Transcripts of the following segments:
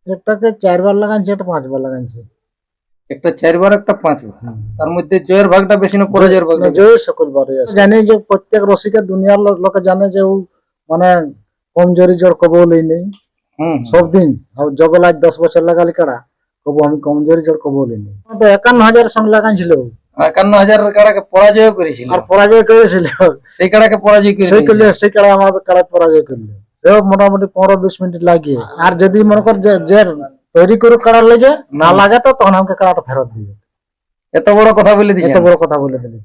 একটাকে 4 বার লাগাইছে, এটা 5 বার লাগাইছে। একটা 4 বার, একটা 5 বার। তার মধ্যে জয়ের ভাগটা বেশি না পরাজয়ের ভাগটা বেশি? জয় সকল বারে আছে। জানি যে প্রত্যেক রসিকের দুনিয়ার লোকে জানে যে ও মানে কমজোরি জোর কবও লই নেই সব দিন। আর জগল আজ 10 বছর লাগালি কাড়া কবু আমি কমজোরি জোর কবও লই নেই। তো 51,000 সঙ্গে লাগাইছিল, 51,000 কাড়াকে পরাজয় করেছিল। আর পরাজয় করেছিল। সেই কাড়াকে পরাজয় করে সেই কাড়া আমাদের কাড়া পরাজয় করলো। সেও মোটামুটি 15-20 মিনিট লাগিয়ে। আর যদি মনে কর যে তৈরি করে কাড়া লেগে না লাগে তো তখন আমাকে কাড়াটা ফেরত দিবে। এত বড় কথা বলে দিয়েছে। এত বড় কথা বলে দিলি।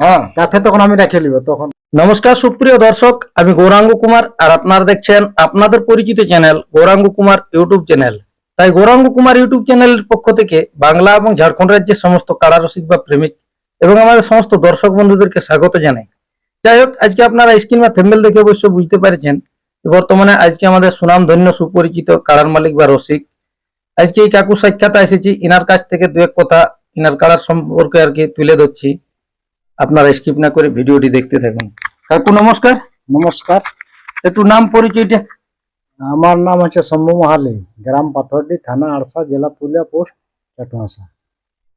হ্যাঁ, তাতে তখন আমি রেখে নিব তখন। নমস্কার সুপ্রিয় দর্শক, আমি গৌরাঙ্গ কুমার আর আপনারা দেখছেন আপনাদের পরিচিত channel Gaurang Kumar YouTube channel. তাই গৌরাঙ্গ কুমার ইউটিউব চ্যানেলের পক্ষ থেকে বাংলা এবং ঝাড়খণ্ড রাজ্যের সমস্ত কাড়া রসিক বা প্রেমিক এবং আমাদের সমস্ত দর্শক বন্ধুদেরকে স্বাগত জানাই। যাই হোক, আজকে আপনারা স্ক্রিন বা থেম্বেল দেখে অবশ্য বুঝতে পারছেন যে বর্তমানে আজকে আমাদের সুনামধন্য সুপরিচিত কাড়ার মালিক বা রসিক। আজকে এই কাকুর সাক্ষাৎ এসেছি, ইনার কাছ থেকে দু এক কথা ইনার কাড়ার সম্পর্কে আর কি তুলে ধরছি। আপনারা স্কিপ না করে ভিডিওটি দেখতে থাকুন। কাকু নমস্কার। নমস্কার। একটু নাম পরিচয়টা। আমার নাম হচ্ছে শম্ভু মাহালি, গ্রাম পাথরডি, থানা আড়সা, জেলা পুরুলিয়া, পোস্ট চাটুয়াশা।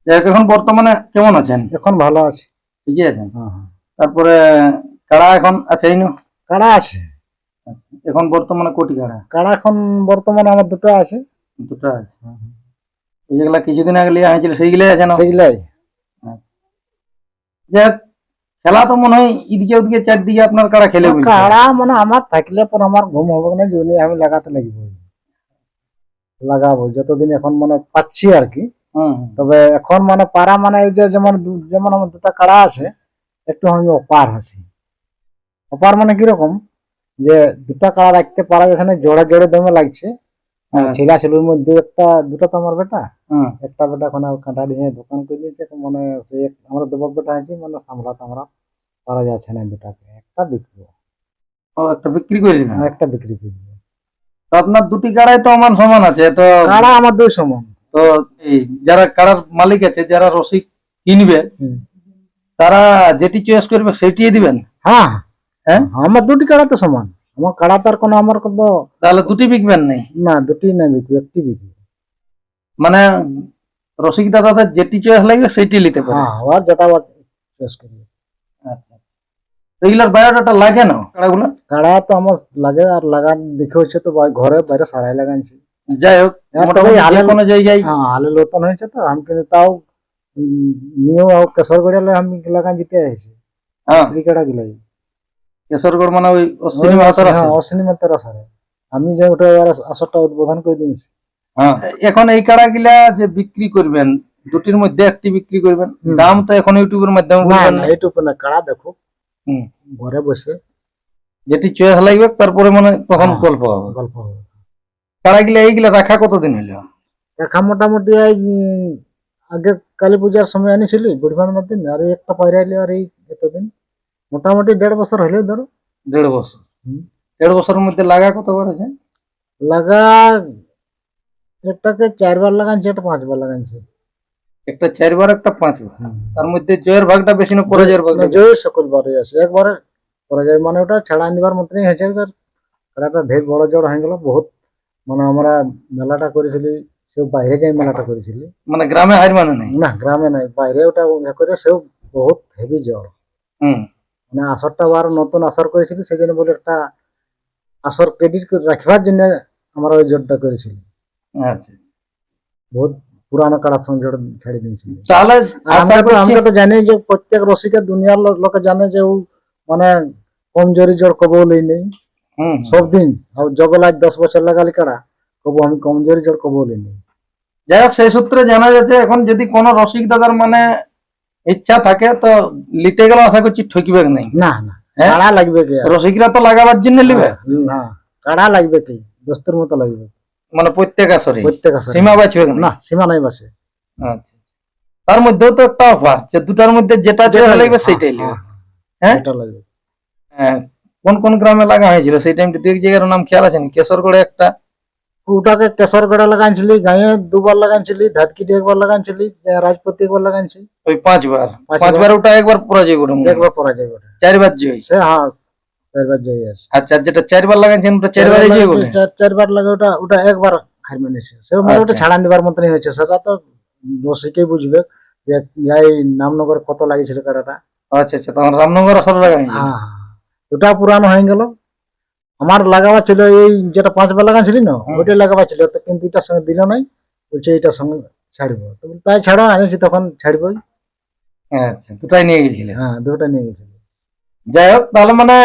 এখন বর্তমানে কেমন আছেন? এখন ভালো আছি। ঠিকই আছেন? হ্যাঁ হ্যাঁ। তারপরে কাড়া এখন আছে না? কাড়া আছে। এখন বর্তমানে কোটি কাড়া? কাড়া এখন বর্তমানে আমার দুটো আছে। দুটো আছে। এইগুলা কিছুদিন আগে লিয়া হয়েছিল সেইগুলাই আছে না? সেইগুলাই। যাক, খেলা তো মনে হয় এদিকে ওদিকে চারদিকে আপনার কাড়া খেলে। কাড়া মানে আমার থাকলে পর আমার ঘুম হবে না, যদি আমি লাগাতে লাগবো, লাগাবো যতদিন এখন মানে পাচ্ছি আর কি। তবে এখন মানে পাড়া মানে এই যে যেমন যেমন আমার দুটা কাড়া আছে, একটু আমি অপার আছি। অপার মানে কিরকম যে দুটা কাড়া রাখতে পারা যাচ্ছে না, জোড়া জোড়ে দমে লাগছে। ছেলা ছেলের মধ্যে দুটা তো আমার বেটা, একটা বেটা এখন কাঁটা দিয়ে দোকান করে দিয়েছে। মানে আমরা দুবার বেটা আছি, মানে সামলাতে আমরা পারা যাচ্ছে না দুটাকে। একটা বিক্রি, একটা বিক্রি করে দিবেন? একটা বিক্রি করে দিবে। তো আপনার দুটি কাড়াই তো আমার সমান আছে তো? কাড়া আমার দুই সমান। তো এই যারা কাড়ার মালিক আছে, যারা রসিক কিনবে, তারা যেটি চয়েস করবে সেটি দিবেন? হ্যাঁ হ্যাঁ, আমার দুটি কাড়া তো সমান। আমার কাড়া তার কোনো আমার কোনো। তাহলে দুটি বিকবেন নাই? না, দুটি না বিকবো, একটি বিকবো। মানে রসিক দাদাদের যেটি চয়েস লাগবে সেটি নিতে পারে? হ্যাঁ, আর যেটা চয়েস করবে। আচ্ছা, এগুলার বায়োডাটা লাগে না কাড়াগুলো? কাড়া তো আমার লাগে, আর লাগান দেখে হচ্ছে তো ঘরে বাইরে সারাই লাগাইছি। যাই হোক, মোটামুটি হালে কোনো জায়গায় হালে লোতন হয়েছে তো আমি কিন্তু তাও নিয়েও কেশরগড় আমি লাগান দিতে আসছি। এই কাড়া গুলাই কেশরগড় মানে ওই অশ্বিনী মাতার? হ্যাঁ, অশ্বিনী মাতার সারে আমি যে ওটা আসরটা উদ্বোধন করে দিয়েছি। হ্যাঁ, এখন এই কাড়া গিলা যে বিক্রি করবেন, দুটির মধ্যে একটি বিক্রি করবেন, দাম তো এখন ইউটিউবের মাধ্যমে বলবেন না? ইউটিউবে না, কাড়া দেখো ঘরে বসে যেটি চয়েস লাগবে তারপরে মানে তখন গল্প হবে। কাড়া গিলা এইগুলা রাখা কতদিন হইলো? রাখা মোটামুটি আগে কালী পূজার সময় আনিছিলি বুড়িমার দিন, আর একটা পায়রা এলি আর এই এতদিন মোটামুটি 1.5 বছর হইলো ধরো। 1.5 বছর? 1.5 বছরের মধ্যে লাগা কতবার আছে? লাগা একটাকে 4 বার লাগাইছে, এটা 5 বার লাগাইছে। একটা 4 বার, একটা 5 বার। তার মধ্যে জয়ের ভাগটা বেশি না পরাজয়ের ভাগটা? জয় সকল বারে আছে। একবারে পরাজয় মানে ওটা ছাড়া নিবার মতনই হয়েছে। খেলাটা ঢের বড় জোর হয়ে গেল বহুত। মানে আমরা মেলাটা করেছিলি, সেও বাইরে যাই মেলাটা করেছিলি। মানে গ্রামে হার মানে নাই? না, গ্রামে নাই, বাইরে ওটা করে সেও বহুত হেভি জ্বর। মানে আসরটা বার নতুন আসর করেছিলি, সেই জন্য বলে একটা আসর ক্রেডিট রাখবার জন্য আমরা ওই জোরটা করেছিলি। আচ্ছা, বহুত পুরানো কাড়ার সঙ্গে জোর ছেড়ে দিয়েছিল। তাহলে আমরা তো জানি যে প্রত্যেক রসিকের দুনিয়ার লোকে জানে যে ও মানে কমজোরি জোর কবও লই নেই সব দিন। আর জগল আজ 10 বছর লাগালি কাড়া কবু আমি কমজোরি জোর কবও লই নেই। যাই হোক, সেই সূত্রে জানা যাচ্ছে এখন যদি কোনো রসিক দাদার মানে ইচ্ছা থাকে তো লিতে গেলে আশা করছি ঠকিবে নাই। না না, কাড়া লাগবে কি? রসিকরা তো লাগাবার জন্য নিবে। হ্যাঁ, কাড়া লাগবে কি, দোস্তের মতো লাগবে। মানে প্রত্যেক আসরে সীমা বাঁচবে না? সীমা নাই বাঁচে। আচ্ছা, তার মধ্যেও তো একটা অফার যে দুটার মধ্যে যেটা লাগবে সেইটাই লাগবে। হ্যাঁ, এটা লাগবে। হ্যাঁ, কোন কোন গ্রামে লাগা হয়েছিল সেই টাইমটা? দুই জায়গার নাম খেয়াল আছে? কেশরগড়ে একটা, ওটাকে কেশরগড়ে লাগাইছিলি, গাঁয়ে 2 বার লাগাইছিলি, ধাতকিটি 1 বার লাগাইছিলি, রাজপতি 1 বার লাগাইছি। ওই 5 বার? 5 বার ওটা একবার পরাজয় করে? 1 বার পরাজয় করে। 4 বার জয়? হ্যাঁ, 4 বার জয় আছে। আচ্ছা, যেটা 4 বার লাগাইছেন ওটা 4 বারই জয় বলে? 4 বার লাগে ওটা 1 বার হার মেনেছে সে মোটামুটি আচ্ছা। ছাড়ান দেবার মতনই হয়েছে সেটা তো রসিকেই বুঝবে যে এই নামনগর কত লাগিয়েছিল কাড়াটা। আচ্ছা আচ্ছা, তখন রামনগর আসর লাগাই হ্যাঁ ওটা পুরানো হয়ে গেল। আমার লাগাবা ছিল এই যেটা 5 বার লাগা ছিল না হুম। ওইটাই লাগাবা ছিল তো কিন্তু এটার সঙ্গে দিল নাই, বলছে এটার সঙ্গে ছাড়বো তো বলি, তাই ছাড়ো আনিছি তখন ছাড়বই। আচ্ছা, দুটাই নিয়ে গেছিলে। হ্যাঁ দুটা নিয়ে গেছিল। যাই হোক, তাহলে মানে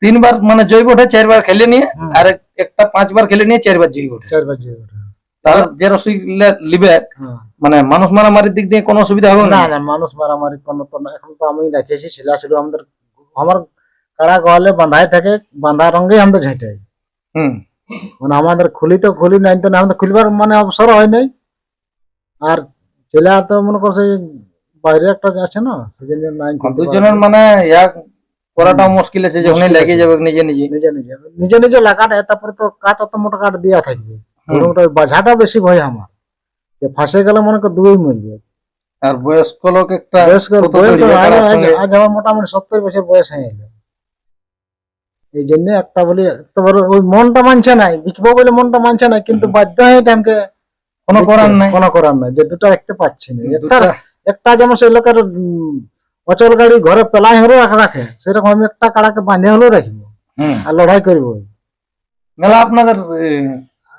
তিনবার মানে জৈব ওঠে, 4 বার খেলে নিয়ে, হুম। আর একটা 5 বার খেলে নিয়ে 4 বার জৈব ওঠে। 4 বার যে ওটা। তাহলে যে রসিক লিবে হ্যাঁ মানে মানুষ মারামারির দিক দিয়ে কোনো অসুবিধা হবে না না? না মানুষ মারামারি কোনো তো না, এখন তো আমি রাখেছি ছেলা ছিল আমাদের আমার কারা গহলে বাঁধাই থাকে, বাঁধা রঙে আমাদের ঝেঁটাই হুম। মানে আমাদের খুলি তো খুলি নাই তো না আমাদের খুলবার মানে অবসর হয় নাই। আর ছেলা তো মনে করছে বাইরে একটা আছে না সেজন্য নাই খুলতে দুজনের পারে। মানে এক করাটা মুশকিল আছে, যখনই মুশকিল লেগে আছে। যাবে নিজে নিজে। নিজে নিজে নিজে নিজে লাগাটা তারপরে তো কাঠ অত মোটা কাঠ দেওয়া থাকবে হুম। ওটা বাঝাটা বেশি ভয় আমার যে ফাঁসে গেলে মনে কর দুই মরবে। আর বয়স্ক লোক একটা বয়স্ক কত বয়স দৌড়বে তার সঙ্গে। আজ আমার মোটামুটি 70 বছর বয়স হয়ে গেল। এই জন্য একটা বলি তোমার ওই মনটা মানছে নাই বিকবো বলে মনটা মানছে নাই কিন্তু বাধ্য হয়ে টাইমকে কোনো করার নাই। কোনো করার নাই যে দুটো রাখতে পারছি না। একটা দুটা একটা যেমন সেই লোকের অচল গাড়ি ঘরে পেলাই হলেও রাখে সেরকম আমি একটা কাড়াকে বাঁধে হলেও রাখবো হুম। আর লড়াই করবো। মেলা আপনাদের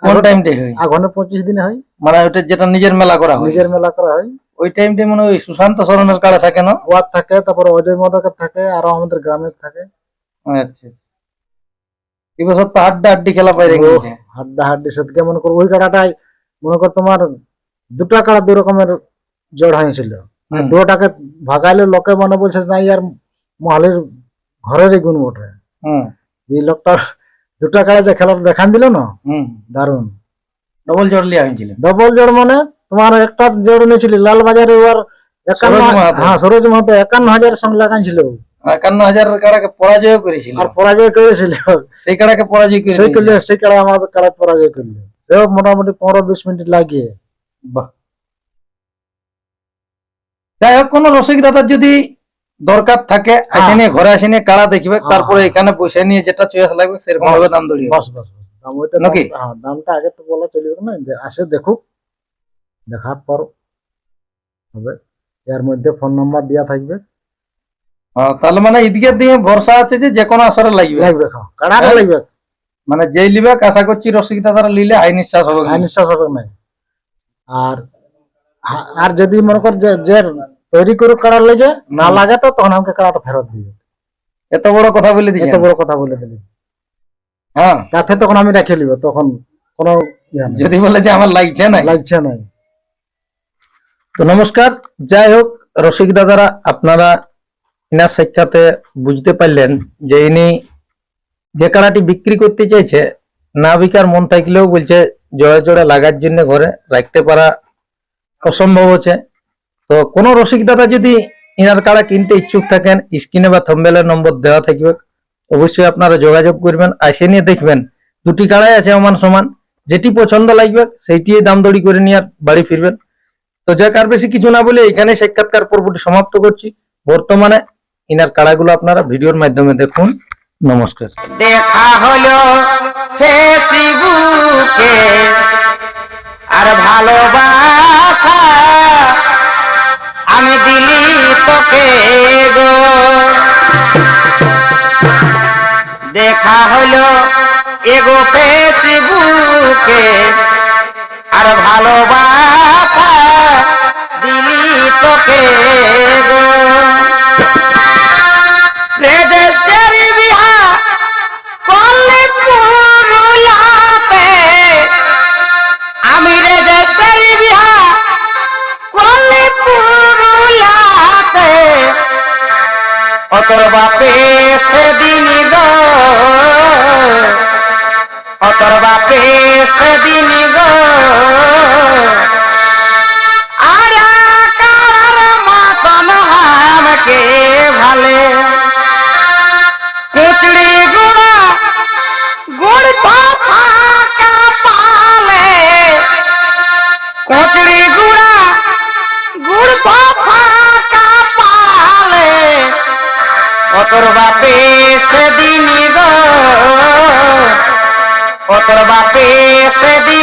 কোন টাইমটাই হয়? আগুনে 25 দিনে হয় মানে ওটা যেটা নিজের মেলা করা হয়, নিজের মেলা করা হয়। ওই টাইমটা মানে ওই সুশান্ত সরণের কাড়া থাকে না? ওয়ার থাকে তারপরে অজয় মদকের থাকে আরো আমাদের গ্রামের থাকে। আচ্ছা। এবছর তো হাড্ডা হাড্ডি খেলা পাই রেখেছে। হাড্ডা হাড্ডি সত্যি মনে করো ওই কাড়াটাই মনে কর তোমার দুটা কাড়া দুই রকমের জড় হয়েছিল। হুম। দুটাকে ভাগাইলে লোকে মনে বলছে না ইয়ার মহালের ঘরেরই গুণ ওঠে। হুম। এই লোকটা দুটা কাড়া যে খেলা দেখান দিল না হুম। দারুণ। ডবল জোর লিয়া হয়েছিল। ডবল জোড় মানে তোমার একটা জোড় নিয়েছিল লালবাজারে ওর সরোজ মাহাতো। হ্যাঁ সরোজ মাহাতো 51,000 সঙ্গে লাগাইছিল 51,000 কাড়াকে পরাজয় করেছিল। আর পরাজয় করেছিল সেই কাড়াকে পরাজয় করে সেই দিয়েছে। করলে সেই কাড়া আমাদের কাড়া পরাজয় করলো সেও মোটামুটি 15-20 মিনিট লাগিয়ে। বাহ। যাই হোক, কোন রসিক দাদার যদি দরকার থাকে আসে নিয়ে ঘরে আসে নিয়ে কাড়া দেখবে, তারপরে এখানে বসে নিয়ে যেটা চয়েস লাগবে সেরকম ভাবে দাম দড়ি হবে। বস বস বস দাম ওইটা নাকি? হ্যাঁ দামটা আগে তো বলা চলবে না যে আসে দেখুক দেখার পর হবে। এর মধ্যে ফোন নাম্বার দেওয়া থাকবে। তাহলে মানে এদিকে দিয়ে ভরসা আছে যে কোনো আসরে লাগবে। লাগবে কাড়াটা লাগবে মানে যেই লিবে আশা করছি রসিক দাদারা লিলে আই নিঃশ্বাস হবে না। নিঃশ্বাস হবে নাই। আর আর যদি মনে কর যে যে তৈরি করে কাড়া লেগে না লাগে তো তখন আমাকে কাড়াটা ফেরত দিবে। এত বড় কথা বলে দিয়েছে। এত বড় কথা বলে দিলি হ্যাঁ, তাতে তখন আমি রেখে নিব তখন কোনো যদি বলে যে আমার লাগছে না। লাগছে নাই। তো নমস্কার। যাই হোক, রসিক দাদারা আপনারা ইনার সাক্ষাতে বুঝতে পারলেন যে ইনি যে কাড়াটি বিক্রি করতে চাইছে না বিকার মন থাকলেও বলছে জোড়া জোড়া লাগার জন্য ঘরে রাখতে পারা অসম্ভব আছে। তো কোন রসিক দাদা যদি ইনার কাড়া কিনতে ইচ্ছুক থাকেন স্ক্রিনে বা থাম্বনেলের নম্বর দেওয়া থাকবে, অবশ্যই আপনারা যোগাযোগ করবেন, আসে নিয়ে দেখবেন দুটি কাড়াই আছে সমান সমান, যেটি পছন্দ লাগবে সেইটি দাম দড়ি করে নিয়ে বাড়ি ফিরবেন। তো যাক, আর বেশি কিছু না বলে এখানে সাক্ষাৎকার পর্বটি সমাপ্ত করছি। বর্তমানে ইনার কাড়াগুলো আপনারা ভিডিওর মাধ্যমে দেখুন। নমস্কার। দেখা হলো ফেসবুকে আর ভালোবাসা আমি দিলি তোকে গো। দেখা হলো এগো ফেসবুকে আর ভালোবাসা দিলি তোকে গো। রেজিস্ট্রি বিহা করলে পুরুলাতে আমি রেজিস্ট্রি বিহা করলে পুরুলাতে অতর বাপে সেদিন গো অতর বাপে সেদিন গো আর কার মাতন হামকে ভালে কুচড়ি গুড়া গুড় ফাঁকা পালে কুচড়ি গুড়া গুড় ফাঁকা পালে অতর বাপে সেদিন গো অতর বাপে সেদিন